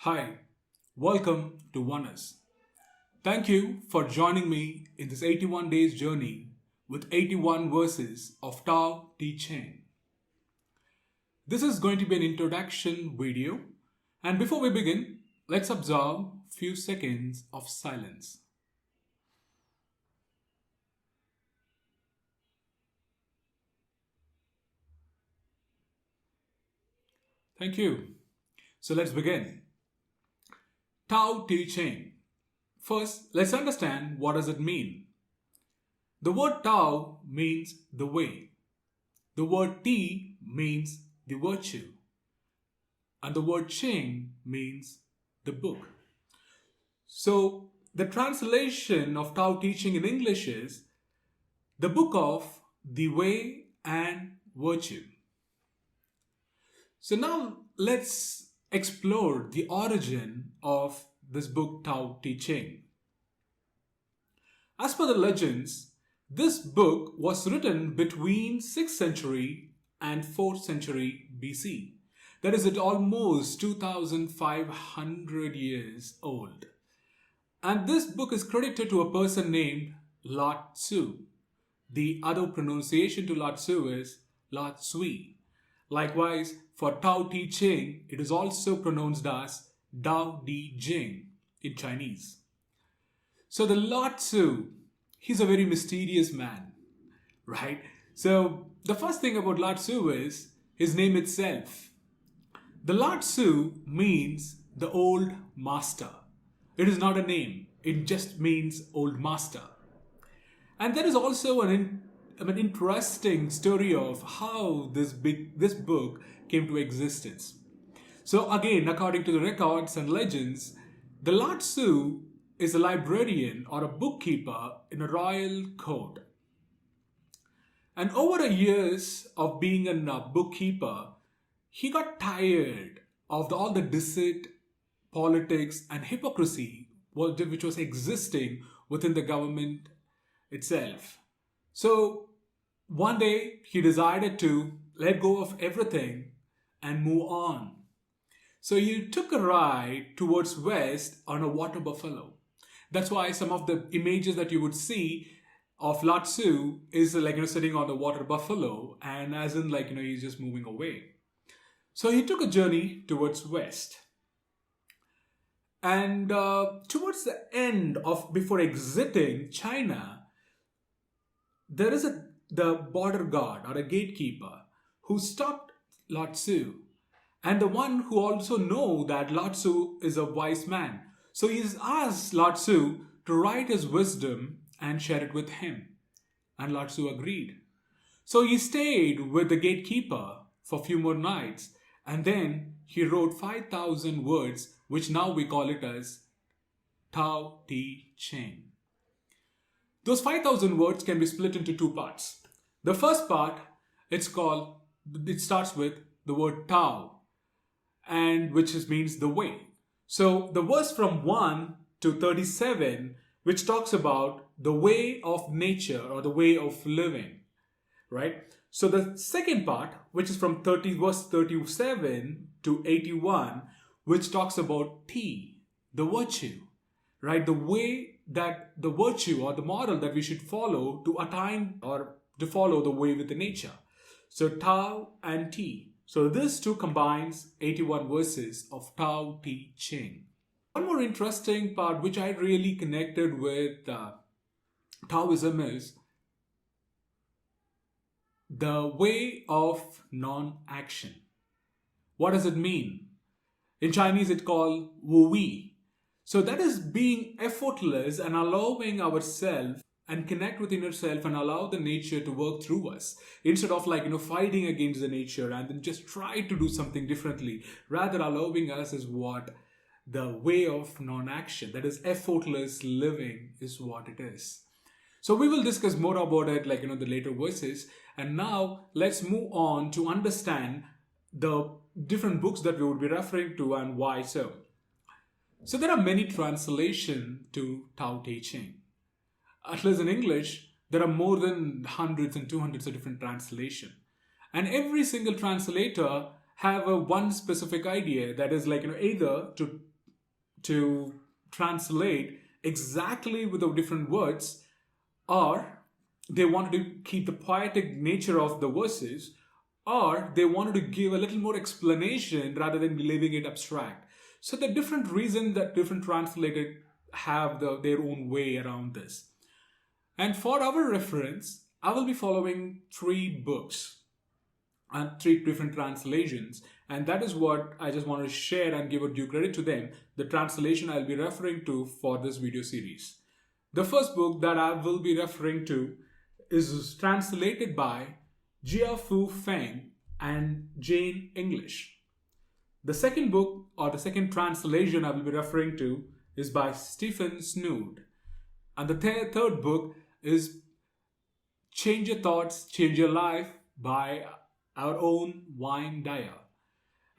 Hi, welcome to Oneness. Thank you for joining me in this 81 days journey with 81 verses of Tao Te Ching. This is going to be an introduction video, and before we begin, let's observe few seconds of silence. Thank you. So let's begin. Tao Te Ching. First, let's understand what does it mean. The word Tao means the way. The word Ti means the virtue. And the word Ching means the book. So, the translation of Tao Te Ching in English is the book of the way and virtue. So now let's explore the origin of this book Tao Te Ching. As per the legends, this book was written between 6th century and 4th century BC. That is, it almost 2,500 years old. And this book is credited to a person named Lao Tzu. The other pronunciation to Lao Tzu is Lao Tsui. Likewise, for Tao Te Ching, it is also pronounced as Dao Di Jing in Chinese. So the Lao Tzu, he's a very mysterious man, right? So the first thing about Lao Tzu is his name itself. The Lao Tzu means the old master. It is not a name, it just means old master. And there is also an interesting story of how this book came to existence. So again, according to the records and legends, the Lao Tzu is a librarian or a bookkeeper in a royal court. And over the years of being a bookkeeper, he got tired of all the deceit, politics and hypocrisy which was existing within the government itself. So one day he decided to let go of everything and move on. So he took a ride towards west on a water buffalo. That's why some of the images that you would see of Lao Tzu is sitting on the water buffalo, and as in he's just moving away. So he took a journey towards west. And towards the end of, before exiting China, there is the border guard or a gatekeeper who stopped Lao Tzu, and the one who also know that Lao Tzu is a wise man. So he asked Lao Tzu to write his wisdom and share it with him. And Lao Tzu agreed. So he stayed with the gatekeeper for a few more nights, and then he wrote 5,000 words, which now we call it as Tao Te Ching. Those 5,000 words can be split into two parts. The first part, it starts with the word Tao, and which means the way. So the verse from 1 to 37, which talks about the way of nature or the way of living, right? So the second part, which is from verse 37 to 81, which talks about T, the virtue, right? The way that the virtue or the model that we should follow to attain or to follow the way with the nature. So Tao and T. So this two combines 81 verses of Tao Te Ching. One more interesting part which I really connected with Taoism is the way of non-action. What does it mean? In Chinese it's called Wu Wei. So that is being effortless and allowing ourselves and connect with inner self and allow the nature to work through us, instead of fighting against the nature and then just try to do something differently. Rather, allowing us is what the way of non-action, that is effortless living, is what it is. So we will discuss more about it the later verses. And now let's move on to understand the different books that we would be referring to and why so. So there are many translations to Tao Te Ching. At least in English, there are more than hundreds and 200s of different translations. And every single translator have a one specific idea, that is either to to translate exactly with the different words, or they wanted to keep the poetic nature of the verses, or they wanted to give a little more explanation rather than leaving it abstract. So the different reasons that different translators have their own way around this. And for our reference, I will be following three books and three different translations. And that is what I just want to share and give a due credit to them, the translation I'll be referring to for this video series. The first book that I will be referring to is translated by Jia Fu Feng and Jane English. The second book, or the second translation I will be referring to, is by Stephen Snood. And the third book is Change Your Thoughts, Change Your Life by our own Wayne Dyer.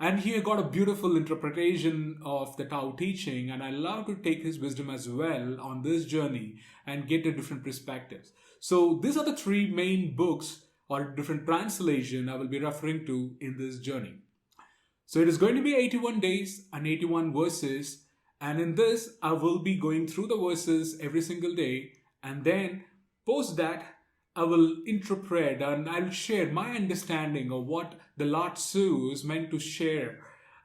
And he got a beautiful interpretation of the Tao Te Ching, and I love to take his wisdom as well on this journey and get a different perspectives. So these are the three main books or different translation I will be referring to in this journey. So it is going to be 81 days and 81 verses, and in this I will be going through the verses every single day, and then post that I will interpret and I'll share my understanding of what the Lord Tzu is meant to share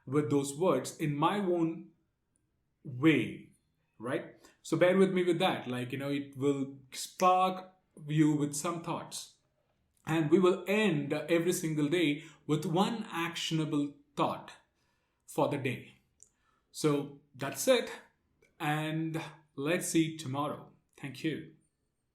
with those words in my own way, right? So bear with me with that. It will spark you with some thoughts. And we will end every single day with one actionable thought for the day. So that's it. And let's see tomorrow. Thank you.